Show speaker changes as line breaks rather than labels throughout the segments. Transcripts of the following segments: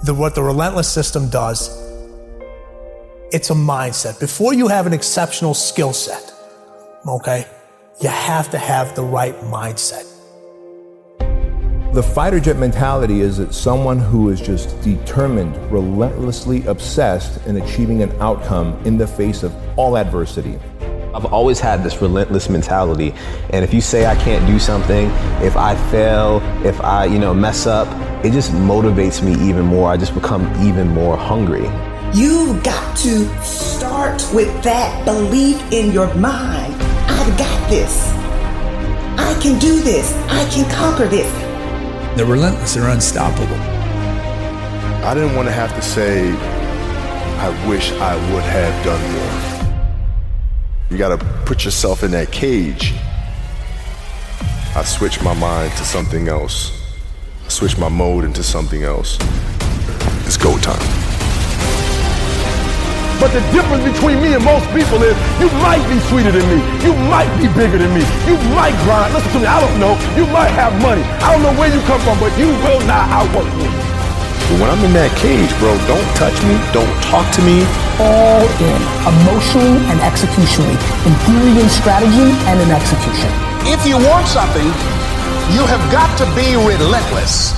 What the Relentless system does, it's a mindset. Before you have an exceptional skill set, okay, you have to have the right mindset.
The fighter jet mentality is that someone who is just determined, relentlessly obsessed in achieving an outcome in the face of all adversity.
I've always had this relentless mentality, and if you say I can't do something, if I fail, if I mess up, it just motivates me even more. I just become even more hungry.
You've got to start with that belief in your mind. I've got this. I can do this. I can conquer this.
The relentless are unstoppable.
I didn't want to have to say, I wish I would have done more. You got to put yourself in that cage. I switched my mind to something else. I switched my mode into something else. It's go time.
But the difference between me and most people is you might be sweeter than me. You might be bigger than me. You might grind. Listen to me, I don't know. You might have money. I don't know where you come from, but you will not outwork me.
But when I'm in that cage, bro, don't touch me. Don't talk to me.
All in, emotionally and executionally, in theory and strategy and in execution.
If you want something, you have got to be relentless.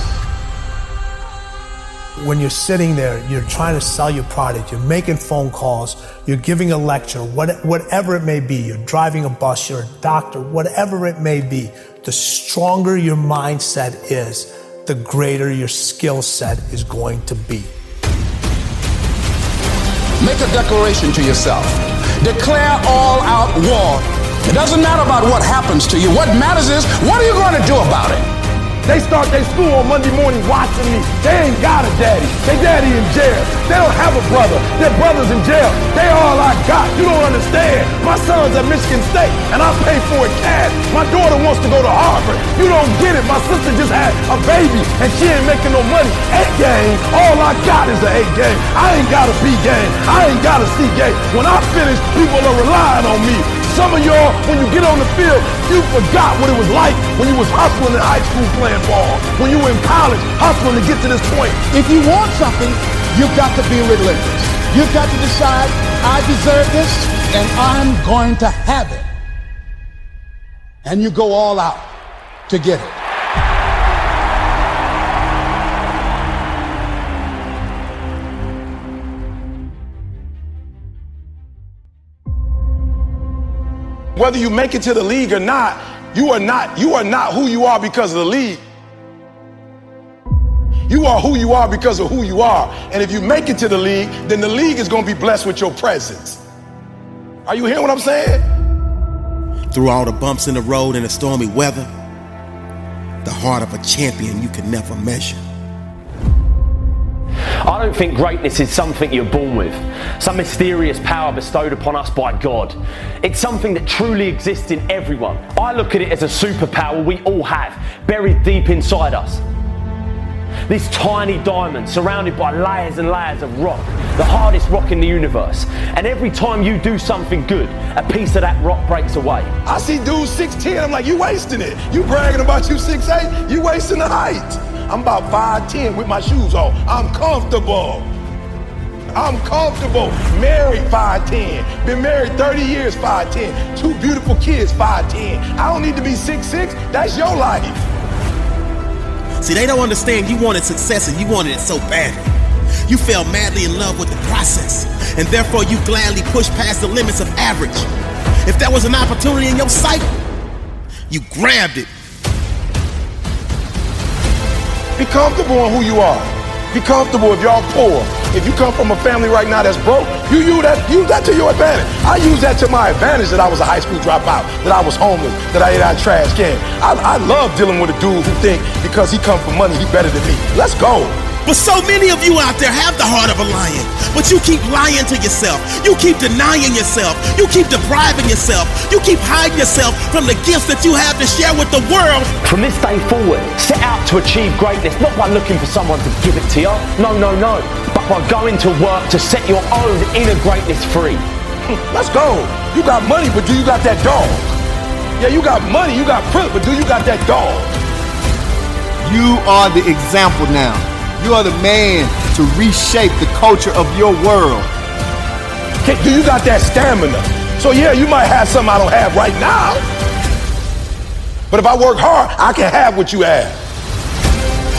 When you're sitting there, you're trying to sell your product, you're making phone calls, you're giving a lecture, whatever it may be, you're driving a bus, you're a doctor, whatever it may be, the stronger your mindset is, the greater your skill set is going to be.
Make a declaration to yourself. Declare all-out war. It doesn't matter about what happens to you. What matters is, what are you going to do about it?
They start their school on Monday morning watching me. They ain't got a daddy. Their daddy in jail. They don't have a brother. Their brother's in jail. They all I got. You don't understand. My son's at Michigan State, and I pay for it cash. My daughter wants to go to Harvard. You don't get it. My sister just had a baby, and she ain't making no money. A game. All I got is an A game. I ain't got a B game. I ain't got a C game. When I finish, people are relying on me. Some of y'all, when you get on the field, you forgot what it was like when you was hustling in high school playing ball, when you were in college hustling to get to this point.
If you want something, you've got to be relentless. You've got to decide, I deserve this, and I'm going to have it. And you go all out to get it.
Whether you make it to the league or not, you are not who you are because of the league. You are who you are because of who you are. And if you make it to the league, then the league is going to be blessed with your presence. Are you hearing what I'm saying?
Through all the bumps in the road and the stormy weather, the heart of a champion you can never measure.
I don't think greatness is something you're born with, some mysterious power bestowed upon us by God. It's something that truly exists in everyone. I look at it as a superpower we all have, buried deep inside us. This tiny diamond surrounded by layers and layers of rock, the hardest rock in the universe. And every time you do something good, a piece of that rock breaks away.
I see dudes 6'10", I'm like, you wasting it. You bragging about you 6'8", you wasting the height. I'm about 5'10" with my shoes on. I'm comfortable. I'm comfortable. Married 5'10". Been married 30 years 5'10". 2 beautiful kids 5'10". I don't need to be 6'6". That's your life.
See, they don't understand you wanted success and you wanted it so badly. You fell madly in love with the process, and therefore you gladly pushed past the limits of average. If there was an opportunity in your sight, you grabbed it.
Be comfortable in who you are. Be comfortable if y'all poor. If you come from a family right now that's broke, you use that to your advantage. I use that to my advantage that I was a high school dropout, that I was homeless, that I ate out of trash can. I love dealing with a dude who think because he come from money, he better than me. Let's go.
But so many of you out there have the heart of a lion, but you keep lying to yourself. You keep denying yourself. You keep depriving yourself. You keep hiding yourself from the gifts that you have to share with the world.
From this day forward, set out to achieve greatness, not by looking for someone to give it to you. No, no, no. But by going to work to set your own inner greatness free.
Let's go. You got money, but do you got that dog? Yeah, you got money, you got privilege, but do you got that dog?
You are the example now. You are the man to reshape the culture of your world.
Do you got that stamina? So yeah, you might have something I don't have right now. But if I work hard, I can have what you have.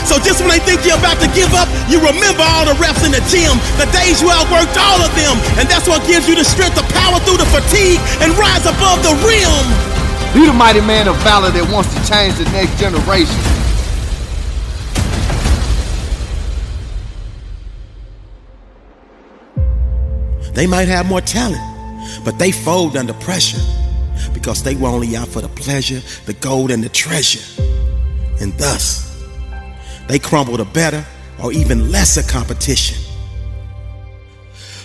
So just when they think you're about to give up, you remember all the reps in the gym, the days you outworked all of them. And that's what gives you the strength to power through the fatigue and rise above the rim.
Be the mighty man of valor that wants to change the next generation.
They might have more talent, but they fold under pressure because they were only out for the pleasure, the gold, and the treasure. And thus, they crumble to better or even lesser competition.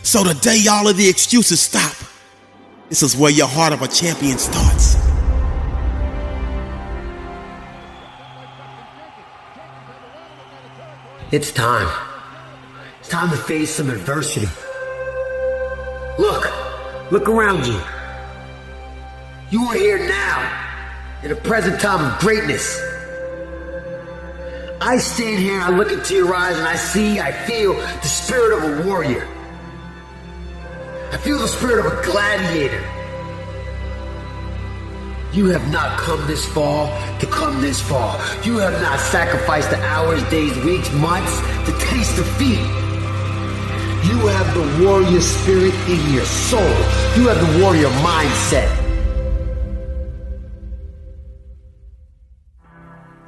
So the day all of the excuses stop, this is where your heart of a champion starts.
It's time. It's time to face some adversity. Look around you. You are here now, in the present time of greatness. I stand here and I look into your eyes and I feel the spirit of a warrior. I feel the spirit of a gladiator. You have not come this far to come this far. You have not sacrificed the hours, days, weeks, months to taste defeat. You have the warrior spirit in your soul. You have the warrior mindset.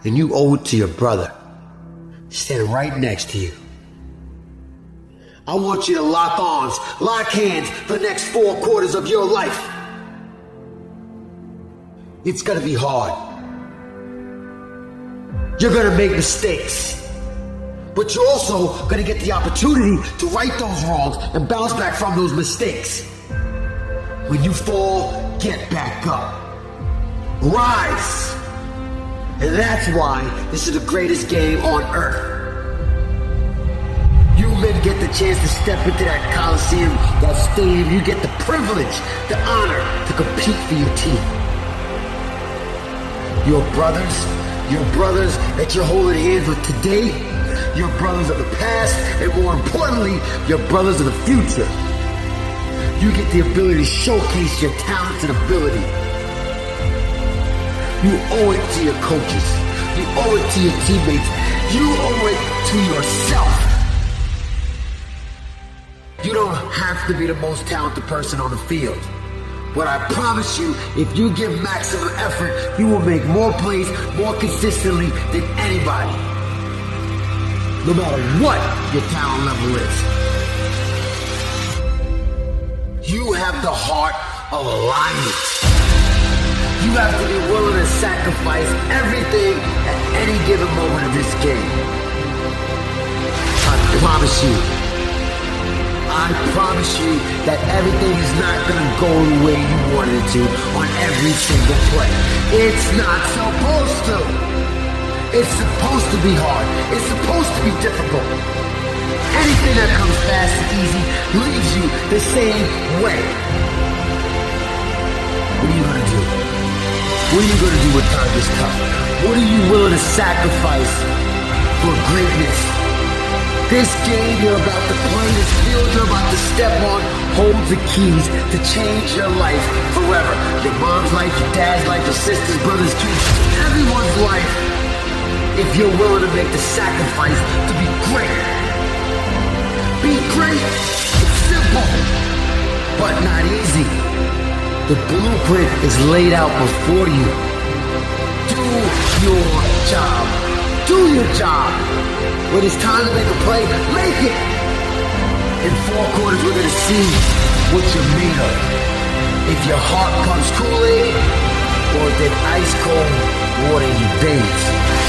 And you owe it to your brother, standing right next to you. I want you to lock arms, lock hands for the next 4 quarters of your life. It's gonna be hard. You're gonna make mistakes. But you're also gonna get the opportunity to right those wrongs and bounce back from those mistakes. When you fall, get back up. Rise. And that's why this is the greatest game on earth. You men get the chance to step into that coliseum, that stadium. You get the privilege, the honor to compete for your team. Your brothers that you're holding hands with today, your brothers of the past, and more importantly, your brothers of the future. You get the ability to showcase your talents and ability. You owe it to your coaches. You owe it to your teammates. You owe it to yourself. You don't have to be the most talented person on the field. But I promise you, if you give maximum effort, you will make more plays more consistently than anybody. No matter what your talent level is. You have the heart of a lion. You have to be willing to sacrifice everything at any given moment of this game. I promise you that everything is not going to go the way you wanted it to on every single play. It's not supposed to. It's supposed to be hard. It's supposed to be difficult. Anything that comes fast and easy leaves you the same way. What are you going to do? What are you going to do when time gets tough? What are you willing to sacrifice for greatness? This game you're about to play, this field you're about to step on, holds the keys to change your life forever. Your mom's life, your dad's life, your sister's, brother's, kids, everyone's life. If you're willing to make the sacrifice to be great. Be great. It's simple, but not easy. The blueprint is laid out before you. Do your job. Do your job. When it's time to make a play, make it. In 4 quarters, we're going to see what you're made of. If your heart pumps Kool-Aid, or if that ice cold water in your veins.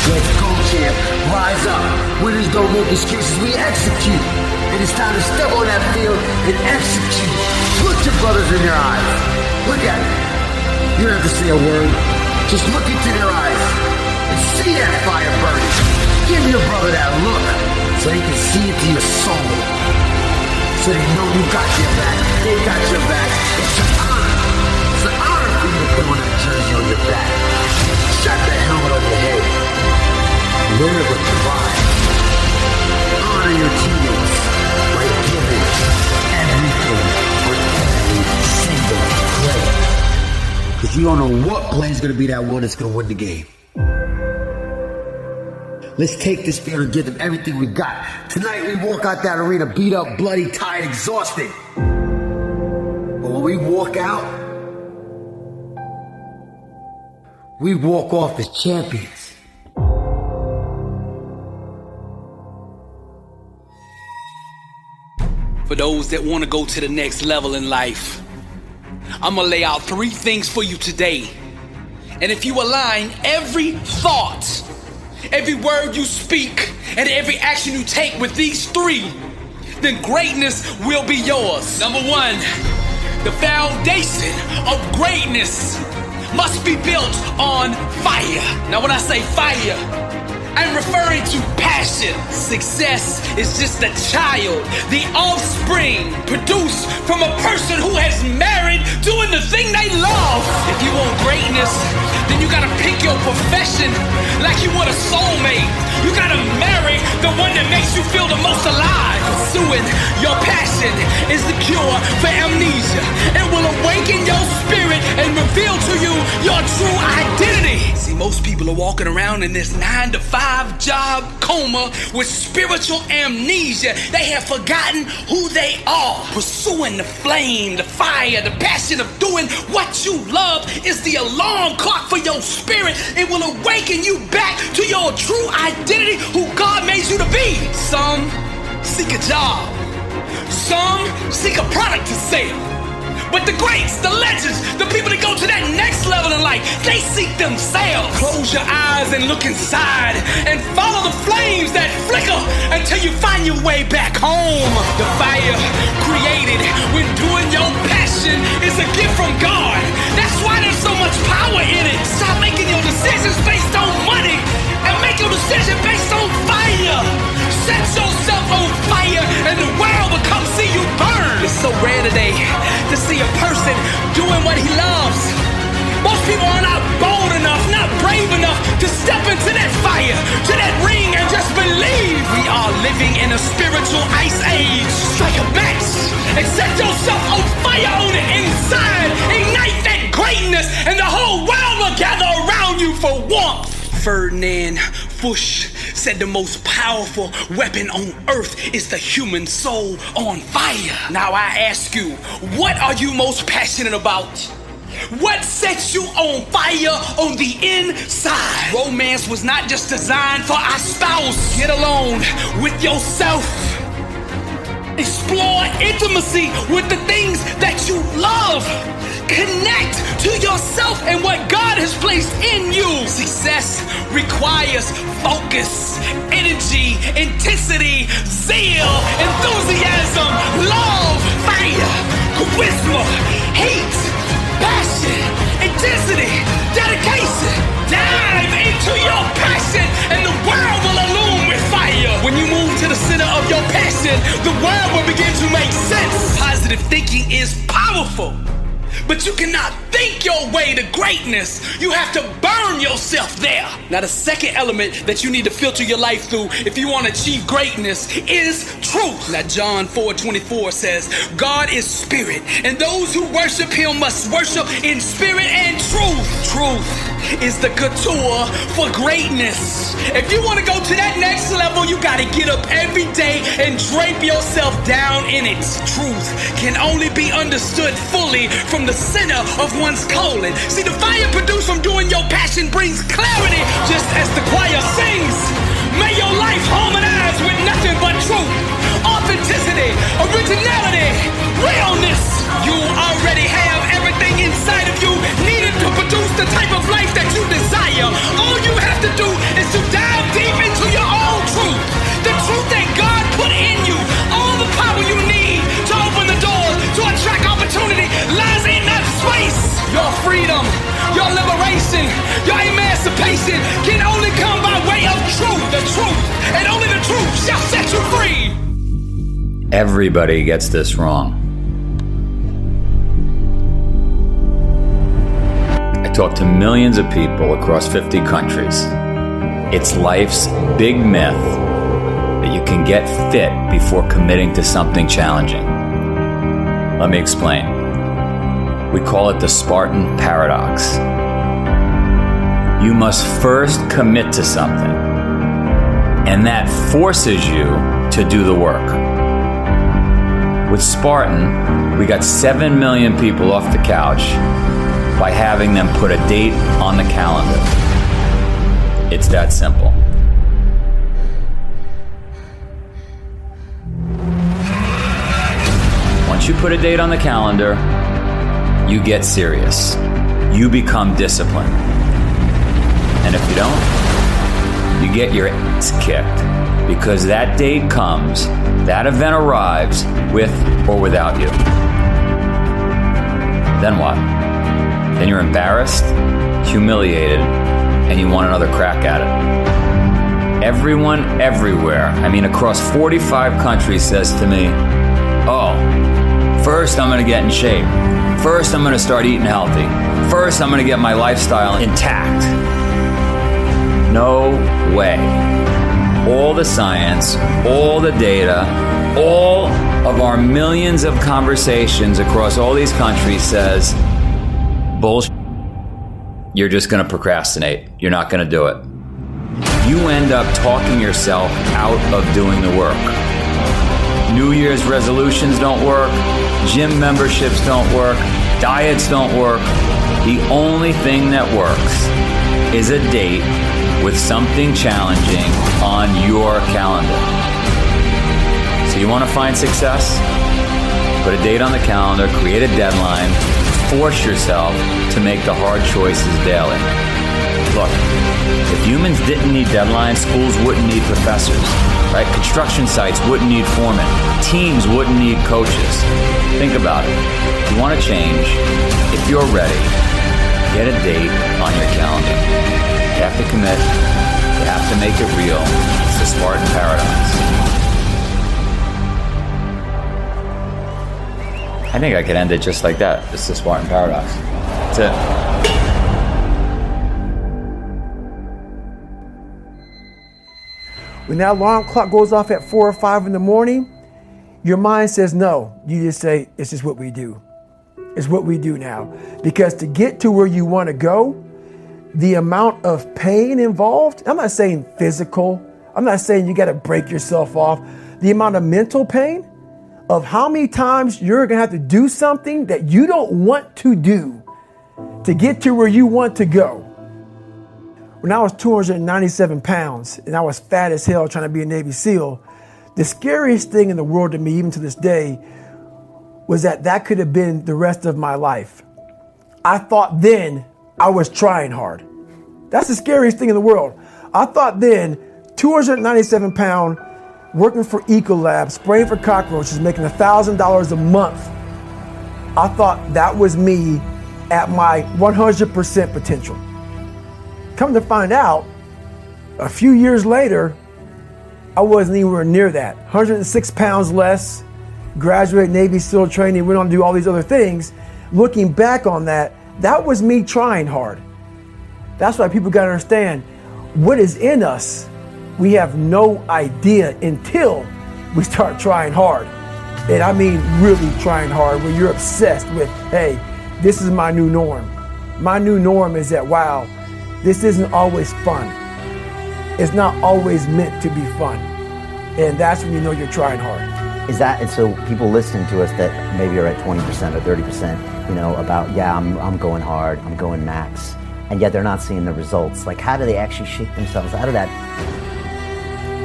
Let's go, champ. Rise up. Winners don't make excuses. We execute. And it's time to step on that field and execute. Look your brothers in their eyes. Look at it. You don't have to say a word. Just look into their eyes and see that fire burning. Give your brother that look so they can see it to your soul. So they know you got your back. They got your back. It's an honor. It's an honor for you to put on that jersey on your back. Strap that helmet on your head. Wear it with pride. Honor your teammates. you don't know what play's gonna be that one that's gonna win the game. Let's take this field and give them everything we got. Tonight we walk out that arena beat up, bloody, tired, exhausted. But when we walk out, we walk off as champions.
For those that want to go to the next level in life, I'm gonna lay out 3 things for you today. And if you align every thought, every word you speak, and every action you take with these 3, then greatness will be yours. Number 1, the foundation of greatness must be built on fire. Now when I say fire, I'm referring to passion. Success is just a child, the offspring produced from a person who has married doing the thing they love. If you want greatness, then you gotta pick your profession like you want a soulmate. You gotta marry the one that makes you feel the most alive. Pursuing your passion is the cure for amnesia. It will awaken your spirit and reveal to you your true identity. See, most people are walking around in this 9-to-5 job coma with spiritual amnesia. They have forgotten who they are. Pursuing the flame, the fire, the passion of doing what you love is the alarm clock for your spirit. It will awaken you back to your true identity, who God made you to be. Some seek a job. Some seek a product to sell. But the greats, the legends, the people that go to that next level in life, they seek themselves. Close your eyes and look inside and follow the flames that flicker until you find your way back home. The fire created when doing your passion is a gift from God. That's why there's so much power in it. Stop making your decisions based on money and make your decision based on fire. Set yourself on fire and the world will come see you burn. It's so rare today to see a person doing what he loves. Most people are not bold enough, not brave enough to step into that fire, to that ring, and just believe. We are living in a spiritual ice age. Strike a match and set yourself on fire on the inside. Ignite that greatness and the whole world will gather around you for warmth. Ferdinand Fuchs said the most powerful weapon on earth is the human soul on fire. Now I ask you, what are you most passionate about? What sets you on fire on the inside? Romance was not just designed for our spouse. Get alone with yourself. Explore intimacy with the things that you love. Connect to yourself and what God has placed in you. Success requires focus, energy, intensity, zeal, enthusiasm, love, fire, charisma, hate, passion, intensity, dedication. Dive into your passion and the world will illume with fire. When you move to the center of your passion, the world will begin to make sense. Positive thinking is powerful, but you cannot think your way to greatness. You have to burn yourself there. Now the second element that you need to filter your life through if you want to achieve greatness is truth. Now John 4:24 says, God is spirit, and those who worship him must worship in spirit and truth. Truth is the couture for greatness. If you want to go to that next level, you got to get up every day and drape yourself down in it. Truth can only be understood fully from the center of one's colon. See, the fire produced from doing your passion brings clarity, just as the choir sings. May your life harmonize with nothing but truth, authenticity, originality, realness. You already have everything inside of you needed to produce the type of life that you desire. All you have to do is to dive deep into your own truth, the truth that God put in you. All the power you need to open the door to attract opportunity lies in that space. Your freedom, your liberation, your emancipation can only come by way of truth. The truth, and only the truth shall set you free.
Everybody gets this wrong. I talk to millions of people across 50 countries. It's life's big myth that you can get fit before committing to something challenging. Let me explain. We call it the Spartan paradox. You must first commit to something, and that forces you to do the work. With Spartan, we got 7 million people off the couch by having them put a date on the calendar. It's that simple. Once you put a date on the calendar, you get serious. You become disciplined. And if you don't, you get your ass kicked, because that date comes, that event arrives with or without you. Then what? Then you're embarrassed, humiliated, and you want another crack at it. Everyone everywhere, across 45 countries, says to me, oh, first I'm gonna get in shape. First I'm gonna start eating healthy. First I'm gonna get my lifestyle intact. No way. All the science, all the data, all of our millions of conversations across all these countries says, bullshit. You're just gonna procrastinate. You're not gonna do it. You end up talking yourself out of doing the work. New Year's resolutions don't work. Gym memberships don't work. Diets don't work. The only thing that works is a date with something challenging on your calendar. So you want to find success? Put a date on the calendar, create a deadline, force yourself to make the hard choices daily. Look, if humans didn't need deadlines, schools wouldn't need professors, right? Construction sites wouldn't need foremen. Teams wouldn't need coaches. Think about it. If you want to change, if you're ready, get a date on your calendar. You have to commit. You have to make it real. It's the Spartan paradox. I think I could end it just like that. It's the Spartan paradox. That's it.
When that alarm clock goes off at 4 or 5 in the morning, your mind says no. You just say, it's just what we do. It's what we do now. Because to get to where you want to go, the amount of pain involved, I'm not saying physical, I'm not saying you got to break yourself off. The amount of mental pain of how many times you're going to have to do something that you don't want to do to get to where you want to go. When I was 297 pounds and I was fat as hell trying to be a Navy SEAL, the scariest thing in the world to me, even to this day, was that could have been the rest of my life. I thought then I was trying hard. That's the scariest thing in the world. I thought then, 297 pound, working for Ecolab, spraying for cockroaches, making $1,000 a month. I thought that was me at my 100% potential. Come to find out, a few years later, I wasn't anywhere near that. 106 pounds less, graduated Navy SEAL training, went on to do all these other things. Looking back on that, that was me trying hard. That's why people gotta understand, what is in us, we have no idea until we start trying hard. And I mean really trying hard, where you're obsessed with, hey, this is my new norm. My new norm is that, wow, this isn't always fun. It's not always meant to be fun. And that's when you know you're trying hard.
Is that, and so people listening to us that maybe are at 20% or 30%, about, yeah, I'm going hard, I'm going max, and yet they're not seeing the results. Like, how do they actually shake themselves out of that?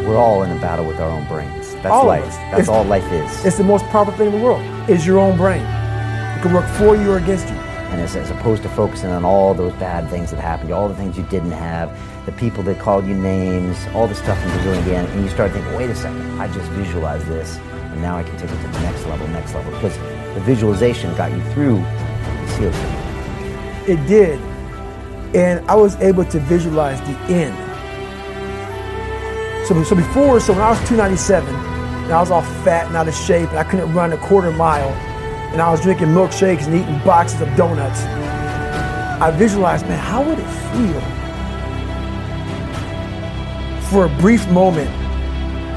We're all in a battle with our own brains. That's all life. That's all life is.
It's the most powerful thing in the world, is your own brain. It can work for you or against you.
And as opposed to focusing on all those bad things that happened, all the things you didn't have, the people that called you names, all the stuff in Brazilian again, and you start thinking, wait a second, I just visualized this, and now I can take it to the next level, because the visualization got you through the SEAL training.
It did, and I was able to visualize the end. So when I was 297, and I was all fat and out of shape, and I couldn't run a quarter mile, and I was drinking milkshakes and eating boxes of donuts, I visualized, man, how would it feel? For a brief moment,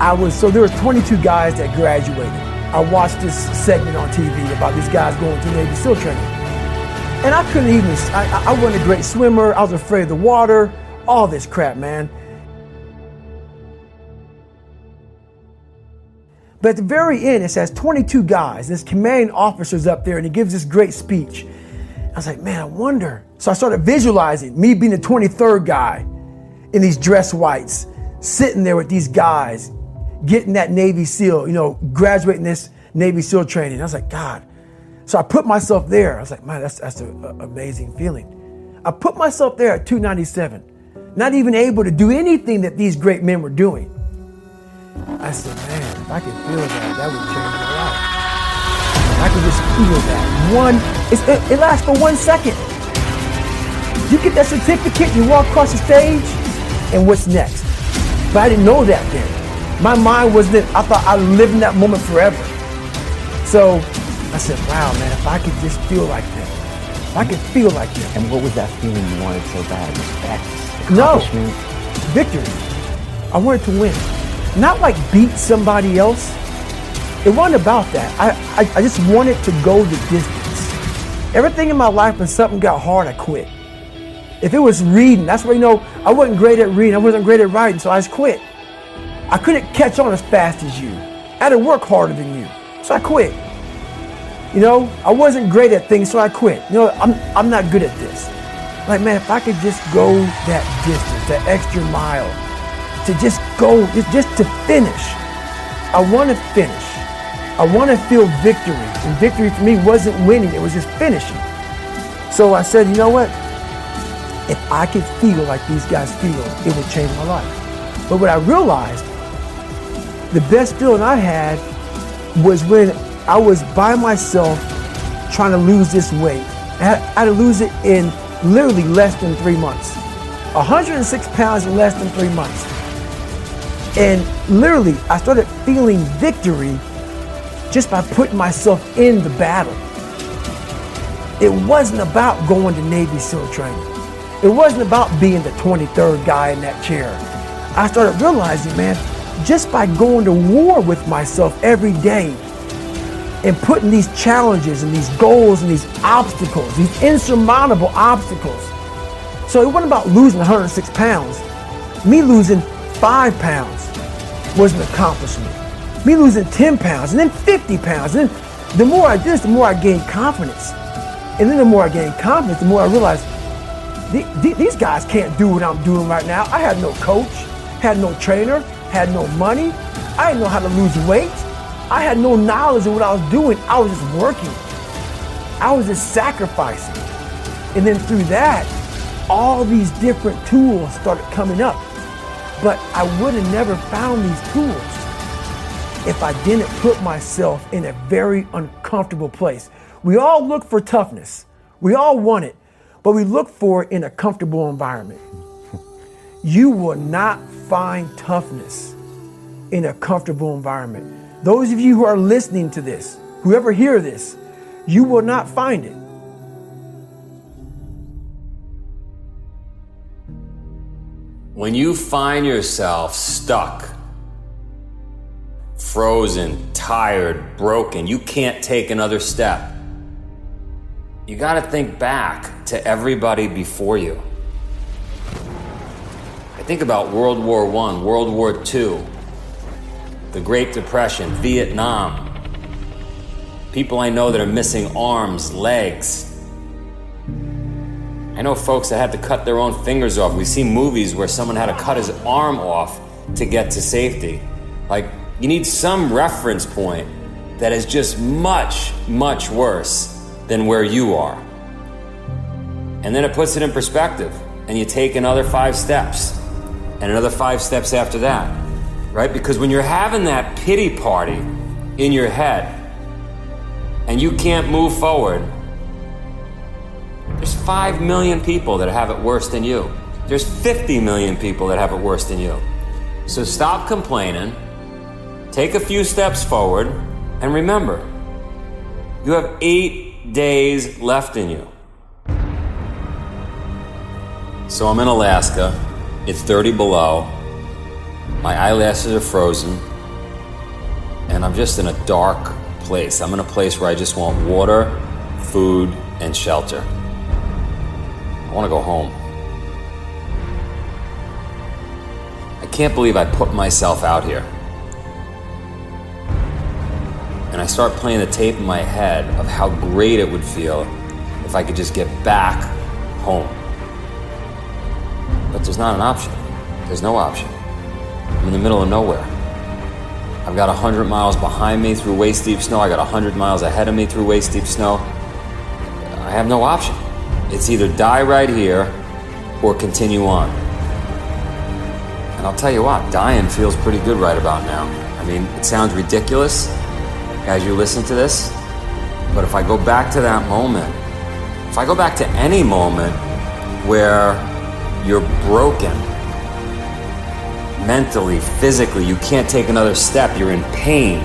there was 22 guys that graduated. I watched this segment on TV about these guys going through Navy SEAL training. And I couldn't even, I wasn't a great swimmer. I was afraid of the water, all this crap, man. But at the very end, it says 22 guys. This commanding officer's up there and he gives this great speech. I was like, man, I wonder. So I started visualizing me being the 23rd guy in these dress whites, sitting there with these guys, getting that Navy SEAL, graduating this Navy SEAL training. I was like, God. So I put myself there. I was like, man, that's an amazing feeling. I put myself there at 297, not even able to do anything that these great men were doing. I said, man, if I could feel that would change my life. If I could just feel that. It lasts for 1 second. You get that certificate, you walk across the stage, and what's next? But I didn't know that then. My mind was that I thought I lived in that moment forever. So I said, wow, man, if I could just feel like that. If I could feel like that.
And what was that feeling you wanted so bad? Respect?
No,
Accomplishment?
victory. I wanted to win. Not like beat somebody else. It wasn't about that. I just wanted to go the distance. Everything in my life, when something got hard, I quit. If it was reading, that's where, I wasn't great at reading. I wasn't great at writing, so I just quit. I couldn't catch on as fast as you. I had to work harder than you, so I quit. I wasn't great at things, so I quit. I'm not good at this. Like, man, if I could just go that distance, that extra mile, to just go, just to finish. I want to finish. I want to feel victory. And victory for me wasn't winning, it was just finishing. So I said, you know what? If I could feel like these guys feel, it would change my life. But what I realized, the best feeling I had was when I was by myself trying to lose this weight. I had to lose it in literally less than 3 months. 106 pounds in less than 3 months. And literally, I started feeling victory just by putting myself in the battle. It wasn't about going to Navy SEAL training. It wasn't about being the 23rd guy in that chair. I started realizing, man, just by going to war with myself every day and putting these challenges and these goals and these obstacles, these insurmountable obstacles. So it wasn't about losing 106 pounds. Me losing 5 pounds was an accomplishment. Me losing 10 pounds and then 50 pounds. And then the more I did this, the more I gained confidence. And then the more I gained confidence, the more I realized these guys can't do what I'm doing right now. I had no coach, had no trainer, had no money. I didn't know how to lose weight. I had no knowledge of what I was doing. I was just working. I was just sacrificing. And then through that, all these different tools started coming up. But I would have never found these tools if I didn't put myself in a very uncomfortable place. We all look for toughness. We all want it, but we look for it in a comfortable environment. You will not find toughness in a comfortable environment. Those of you who are listening to this, whoever hear this, you will not find it.
When you find yourself stuck, frozen, tired, broken, you can't take another step, you got to think back to everybody before you. I think about World War I, World War II, the Great Depression, Vietnam. People I know that are missing arms, legs. I know folks that had to cut their own fingers off. We see movies where someone had to cut his arm off to get to safety. Like, you need some reference point that is just much, much worse than where you are. And then it puts it in perspective, and you take another 5 steps, and another 5 steps after that, right? Because when you're having that pity party in your head, and you can't move forward, there's 5 million people that have it worse than you. There's 50 million people that have it worse than you. So stop complaining, take a few steps forward, and remember, you have 8 days left in you. So I'm in Alaska, it's 30 below, my eyelashes are frozen, and I'm just in a dark place. I'm in a place where I just want water, food, and shelter. I want to go home. I can't believe I put myself out here. And I start playing the tape in my head of how great it would feel if I could just get back home. But there's not an option. There's no option. I'm in the middle of nowhere. I've got 100 miles behind me through waist-deep snow. I got 100 miles ahead of me through waist-deep snow. I have no option. It's either die right here or continue on. And I'll tell you what, dying feels pretty good right about now. I mean, it sounds ridiculous as you listen to this, but if I go back to that moment, if I go back to any moment where you're broken, mentally, physically, you can't take another step, you're in pain,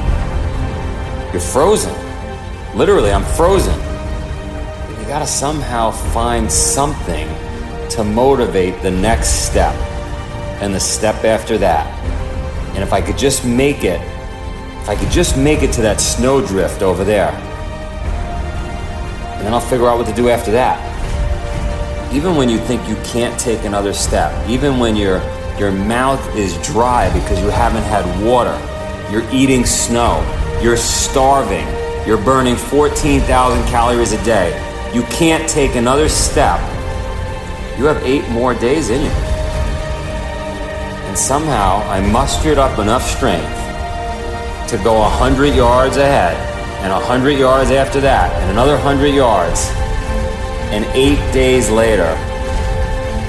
you're frozen. Literally, I'm frozen. You gotta somehow find something to motivate the next step and the step after that. And if I could just make it, to that snowdrift over there, and then I'll figure out what to do after that. Even when you think you can't take another step, even when your mouth is dry because you haven't had water, you're eating snow, you're starving, you're burning 14,000 calories a day, you can't take another step, you have 8 more days in you. And somehow I mustered up enough strength to go 100 yards ahead, and 100 yards after that, and another 100 yards, and 8 days later,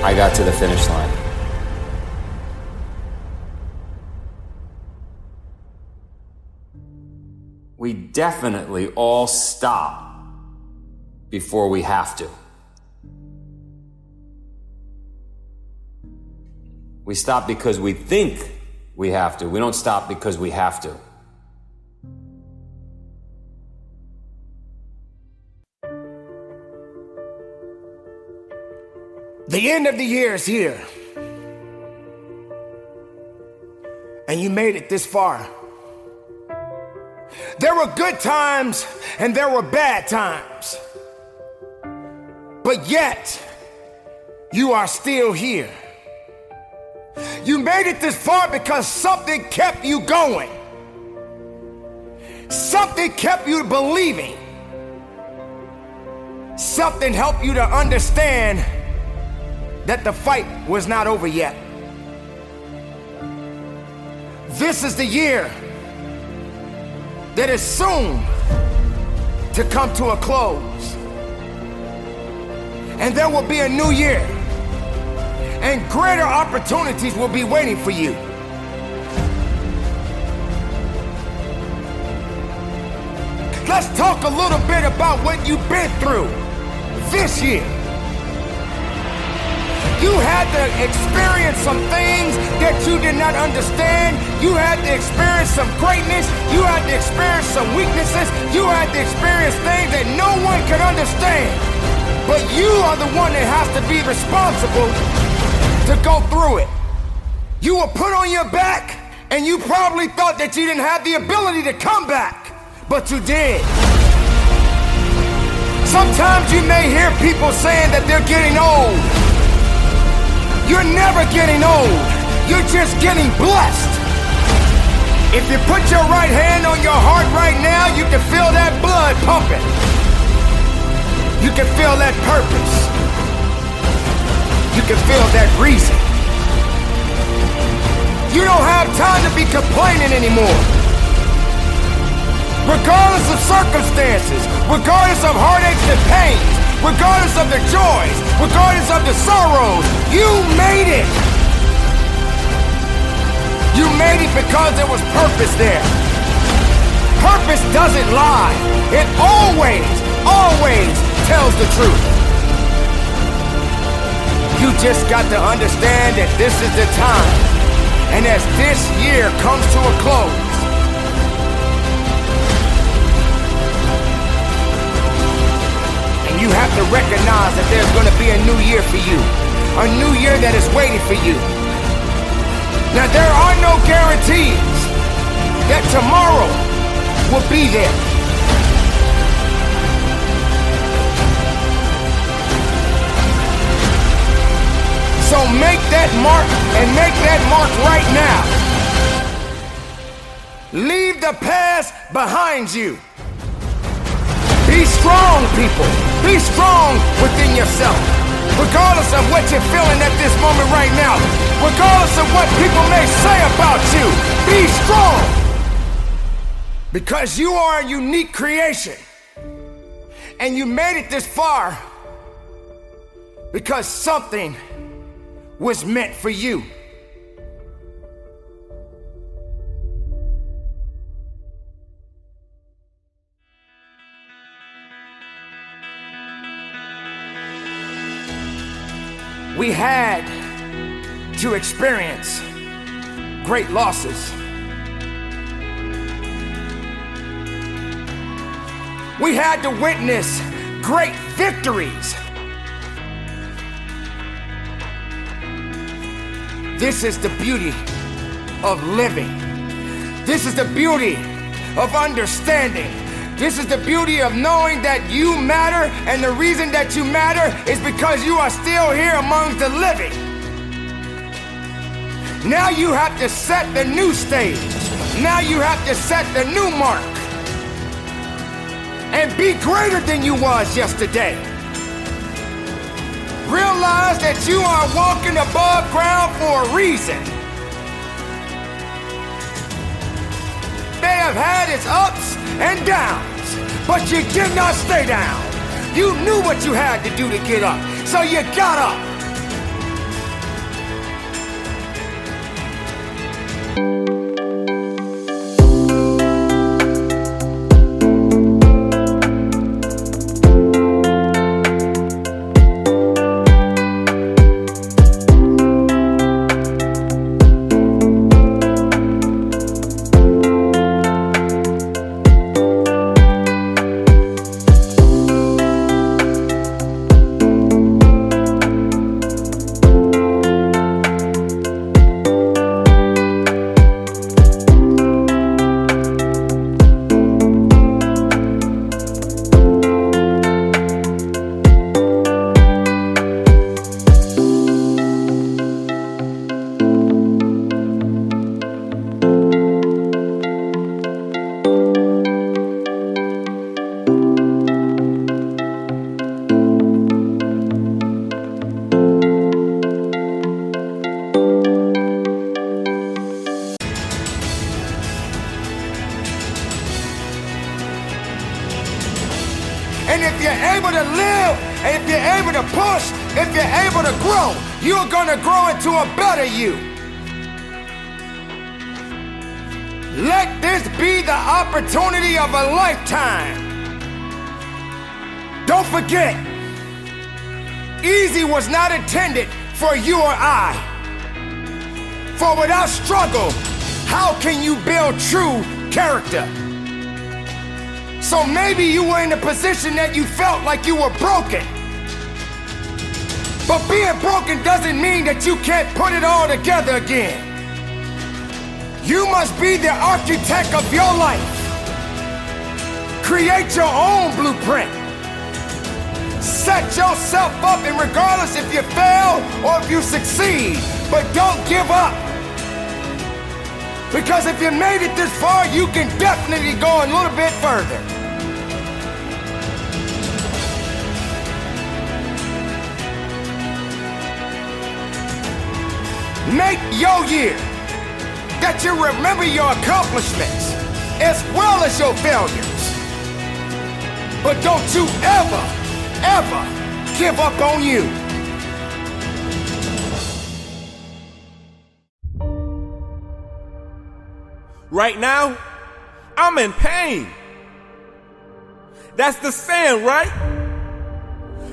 I got to the finish line. We definitely all stop before we have to. We stop because we think we have to. We don't stop because we have to.
The end of the year is here. And you made it this far. There were good times and there were bad times. But yet, you are still here. You made it this far because something kept you going. Something kept you believing. Something helped you to understand that the fight was not over yet. This is the year that is soon to come to a close. And there will be a new year, and greater opportunities will be waiting for you. Let's talk a little bit about what you've been through this year. You had to experience some things that you did not understand. You had to experience some greatness. You had to experience some weaknesses. You had to experience things that no one could understand. But you are the one that has to be responsible to go through it. You were put on your back, and you probably thought that you didn't have the ability to come back, but you did. Sometimes you may hear people saying that they're getting old. You're never getting old. You're just getting blessed. If you put your right hand on your heart right now, you can feel that blood pumping. You can feel that purpose. You can feel that reason. You don't have time to be complaining anymore. Regardless of circumstances, regardless of heartaches and pains, regardless of the joys, regardless of the sorrows, you made it. You made it because there was purpose there. Purpose doesn't lie. It always tells the truth. You just got to understand that this is the time. And as this year comes to a close, you have to recognize that there's going to be a new year for you. A new year that is waiting for you. Now, there are no guarantees that tomorrow will be there. So make that mark and make that mark right now. Leave the past behind you. Be strong, people. Be strong within yourself. Regardless of what you're feeling at this moment right now. Regardless of what people may say about you. Be strong. Because you are a unique creation. And you made it this far because something was meant for you. We had to experience great losses. We had to witness great victories. This is the beauty of living. This is the beauty of understanding. This is the beauty of knowing that you matter, and the reason that you matter is because you are still here among the living. Now you have to set the new stage. Now you have to set the new mark. And be greater than you was yesterday. Realize that you are walking above ground for a reason. May have had its ups and downs, but you did not stay down. You knew what you had to do to get up, so you got up. And if you're able to live, and if you're able to push, if you're able to grow, you're gonna grow into a better you. Let this be the opportunity of a lifetime. Don't forget, easy was not intended for you or I. For without struggle, how can you build true character? So maybe you were in a position that you felt like you were broken. But being broken doesn't mean that you can't put it all together again. You must be the architect of your life. Create your own blueprint. Set yourself up, and regardless if you fail or if you succeed, but don't give up. Because if you made it this far, you can definitely go a little bit further. Make your year that you remember your accomplishments as well as your failures. But don't you ever, ever give up on you.
Right now, I'm in pain. That's the saying, right?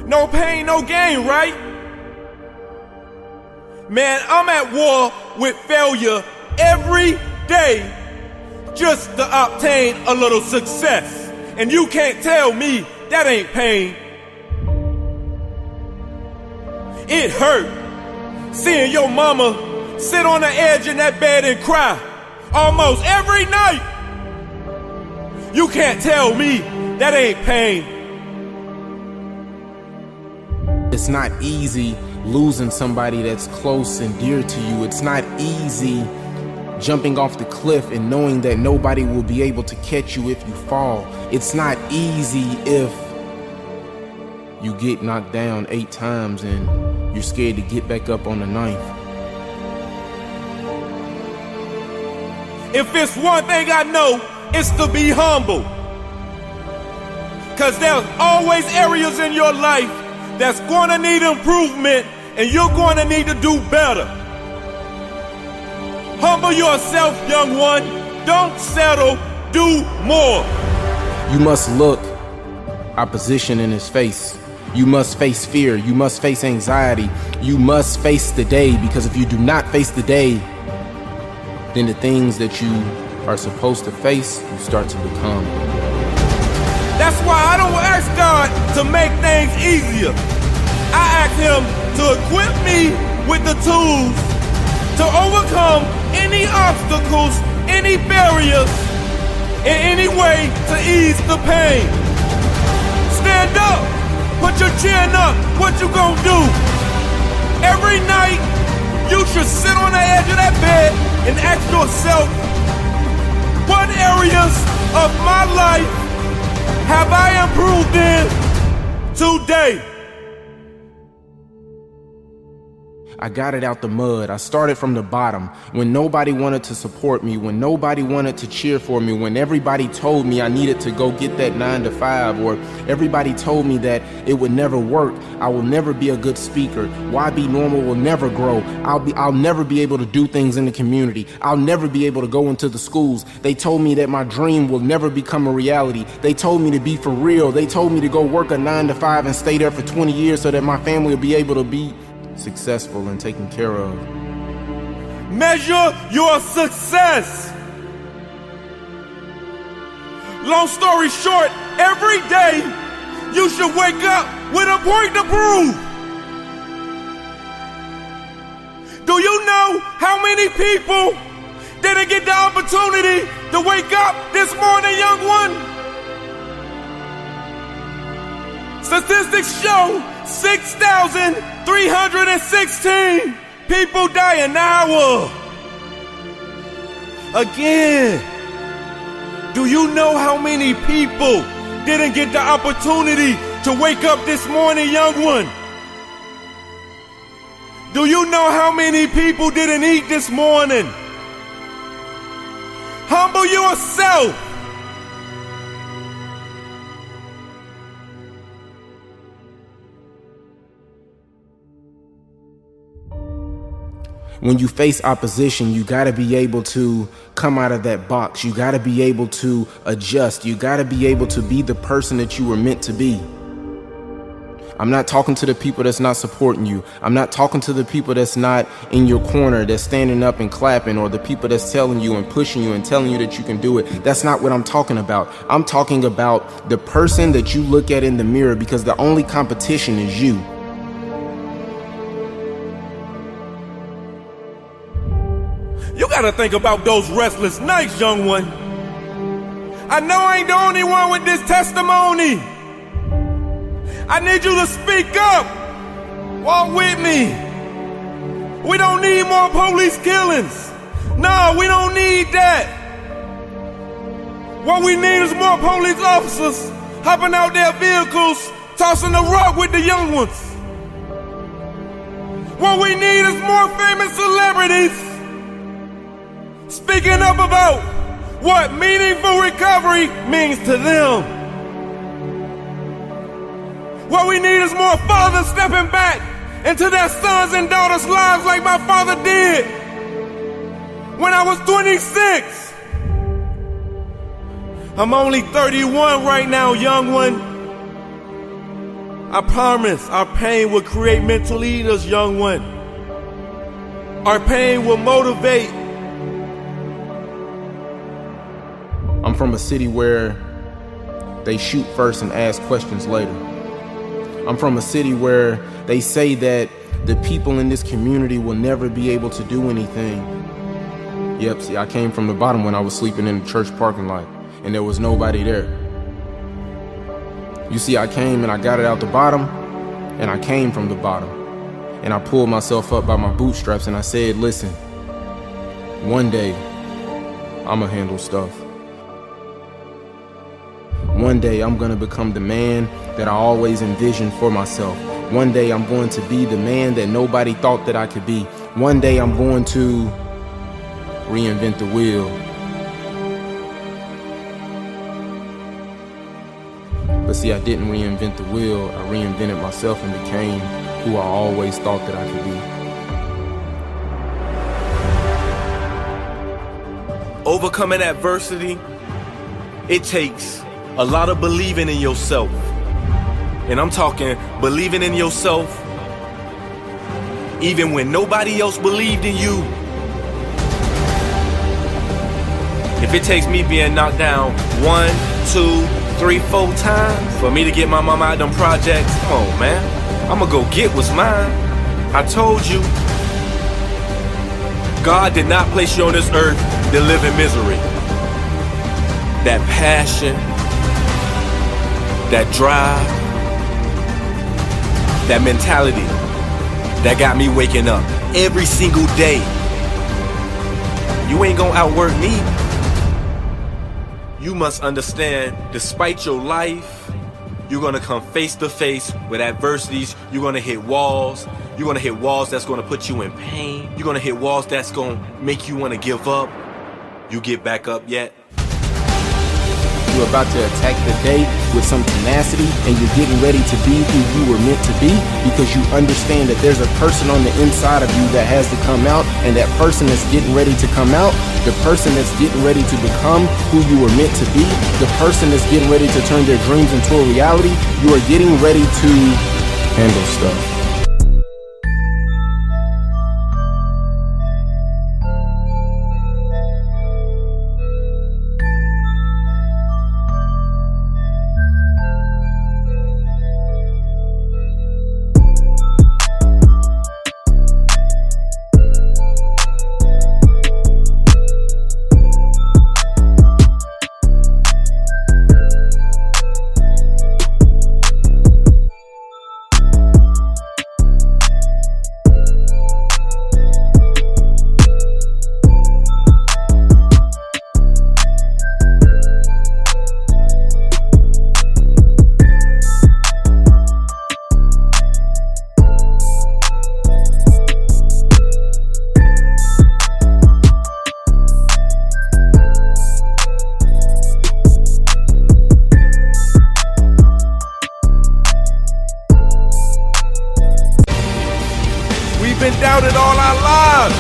No pain, no gain, right? Man, I'm at war with failure every day just to obtain a little success. And you can't tell me that ain't pain. It hurt seeing your mama sit on the edge in that bed and cry almost every night. You can't tell me that ain't pain.
It's not easy losing somebody that's close and dear to you. It's not easy jumping off the cliff and knowing that nobody will be able to catch you if you fall. It's not easy if you get knocked down 8 times and you're scared to get back up on the 9th.
If it's one thing I know, it's to be humble. Cause there's always areas in your life that's gonna need improvement and you're gonna need to do better. Humble yourself, young one. Don't settle, do more.
You must look opposition in his face. You must face fear. You must face anxiety. You must face the day, because if you do not face the day, then the things that you are supposed to face, you start to become.
That's why I don't ask God to make things easier. I ask him to equip me with the tools to overcome any obstacles, any barriers, in any way to ease the pain. Stand up, put your chin up, what you gonna do? Every night, you should sit on the edge of that bed and ask yourself, what areas of my life have I improved in today?
I got it out the mud. I started from the bottom. When nobody wanted to support me, when nobody wanted to cheer for me, when everybody told me I needed to go get that 9 to 5, or everybody told me that it would never work. I will never be a good speaker. Why Be Normal will never grow. I'll never be able to do things in the community. I'll never be able to go into the schools. They told me that my dream will never become a reality. They told me to be for real. They told me to go work a 9 to 5 and stay there for 20 years so that my family will be able to be successful and taken care of.
Measure your success. Long story short, every day you should wake up with a point to prove. Do you know how many people didn't get the opportunity to wake up this morning, young one? Statistics show 6,316 people die an hour. Again, do you know how many people didn't get the opportunity to wake up this morning, young one? Do you know how many people didn't eat this morning? Humble yourself.
When you face opposition, you gotta be able to come out of that box. You gotta be able to adjust. You gotta be able to be the person that you were meant to be. I'm not talking to the people that's not supporting you. I'm not talking to the people that's not in your corner, that's standing up and clapping, or the people that's telling you and pushing you and telling you that you can do it. That's not what I'm talking about. I'm talking about the person that you look at in the mirror, because the only competition is you.
You gotta think about those restless nights, young one. I know I ain't the only one with this testimony. I need you to speak up. Walk with me. We don't need more police killings. No, we don't need that. What we need is more police officers hopping out their vehicles, tossing the rock with the young ones. What we need is more famous celebrities speaking up about what meaningful recovery means to them. What we need is more fathers stepping back into their sons and daughters' lives like my father did when I was 26. I'm only 31 right now, young one. I promise our pain will create mental leaders, young one. Our pain will motivate.
I'm from a city where they shoot first and ask questions later. I'm from a city where they say that the people in this community will never be able to do anything. Yep, see, I came from the bottom when I was sleeping in the church parking lot, and there was nobody there. You see, I came and I got it out the bottom, and I came from the bottom. and I pulled myself up by my bootstraps and I said, listen, one day I'ma handle stuff. One day I'm gonna become the man that I always envisioned for myself. One day I'm going to be the man that nobody thought that I could be. One day I'm going to reinvent the wheel. But see, I didn't reinvent the wheel. I reinvented myself and became who I always thought that I could be.
Overcoming adversity, it takes a lot of believing in yourself. And I'm talking believing in yourself even when nobody else believed in you. If it takes me being knocked down 1, 2, 3, 4 times for me to get my mama out them projects, come on, man. I'ma go get what's mine. I told you, God did not place you on this earth to live in misery. That passion, that drive, that mentality that got me waking up every single day. You ain't gonna outwork me. You must understand, despite your life, you're gonna come face to face with adversities. You're gonna hit walls. You're gonna hit walls that's gonna put you in pain. You're gonna hit walls that's gonna make you wanna give up. You get back up yet?
You're about to attack the day with some tenacity, and you're getting ready to be who you were meant to be, because you understand that there's a person on the inside of you that has to come out, and that person that's getting ready to come out, the person that's getting ready to become who you were meant to be, the person that's getting ready to turn their dreams into a reality, you are getting ready to handle stuff.
Been doubted all our lives.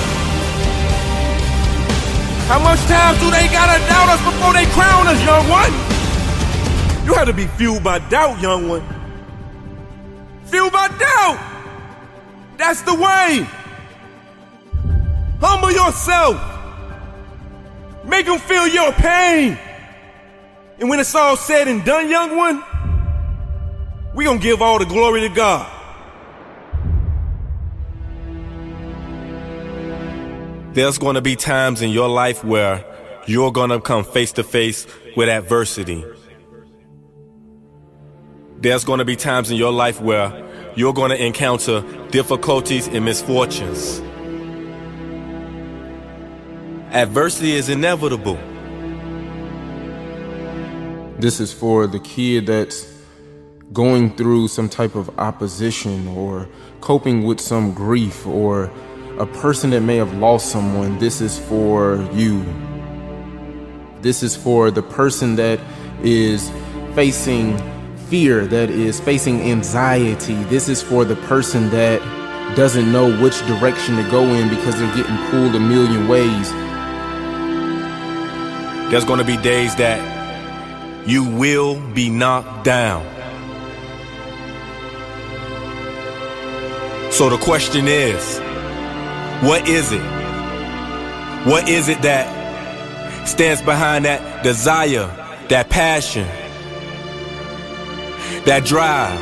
How much time do they gotta doubt us before they crown us, young one? You have to be fueled by doubt, young one. Fueled by doubt. That's the way. Humble yourself. Make them feel your pain. And when it's all said and done, young one, we gonna give all the glory to God. There's going to be times in your life where you're going to come face to face with adversity. There's going to be times in your life where you're going to encounter difficulties and misfortunes. Adversity is inevitable.
This is for the kid that's going through some type of opposition or coping with some grief, or a person that may have lost someone. This is for you. This is for the person that is facing fear, that is facing anxiety. This is for the person that doesn't know which direction to go in because they're getting pulled a million ways.
There's going to be days that you will be knocked down. So the question is, what is it? What is it that stands behind that desire, that passion, that drive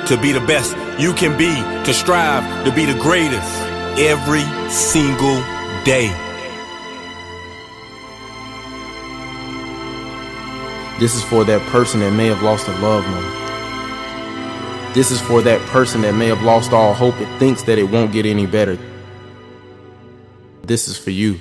to be the best you can be, to strive to be the greatest every single day?
This is for that person that may have lost a loved one. This is for that person that may have lost all hope and thinks that it won't get any better. This is for you.